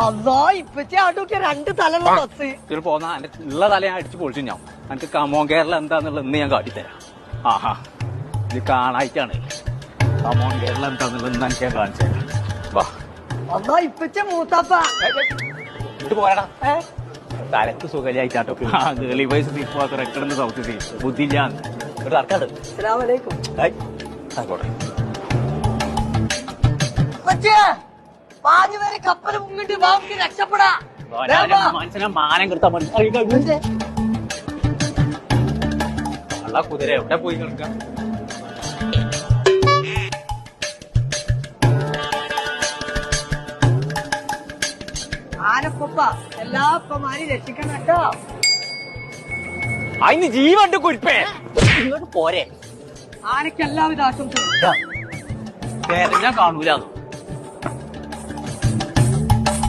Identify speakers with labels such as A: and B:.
A: അല്ലോ ഇപ്പച്ചി ആട്ടൊക്കെ 2 തലുള്ള ബസ്
B: പോന്ന ഉള്ള തല ഞാൻ അടിച്ചു പൊളിച്ചു ഞാൻ എനിക്ക് കമോൺ കേരള എന്താന്നുള്ളത് ഇന്ന് ഞാൻ കാട്ടിത്തരാം. ആഹാ ഇത് കാണായിട്ടാണ് കമോൺ കേരള എന്താന്നുള്ളത് ഇന്ന് എനിക്ക് ഞാൻ കാണിച്ചു തരാം. വാ
A: അല്ലോ ഇപ്പച്ച മൂത്താപ്പ
B: ഇത് പോരാടാ തലക്ക് സുഖലിയായിട്ടാട്ടോ. ഗേളി വയസ്സ് തീർപ്പാത്ത റെക്കഡെന്ന് സൗത്ത് സീറ്റ് ബുദ്ധിയില്ലാന്ന് ഒരു തർക്കാട്.
A: അസ്സലാമു അലൈക്കും.
B: ആയിക്കോട്ടെ.
A: പാതിവരെ കപ്പൽ മുങ്ങിട്ട് ബാബുക്ക് രക്ഷപ്പെടാ.
B: മനുഷ്യനെ മാനം കിട്ടാൻ അല്ല കുതിര എവിടെ പോയി കിടക്കാം.
A: ആനപ്പൊപ്പ എല്ലാ അപ്പമാരും രക്ഷിക്കണം കേട്ടോ.
B: അതിന് ജീവണ്ട് കുരിപ്പേ ഇങ്ങോട്ട് പോരെ.
A: ആനക്ക് എല്ലാവിധ ആശംസകളും.
B: ഞാൻ കാണൂല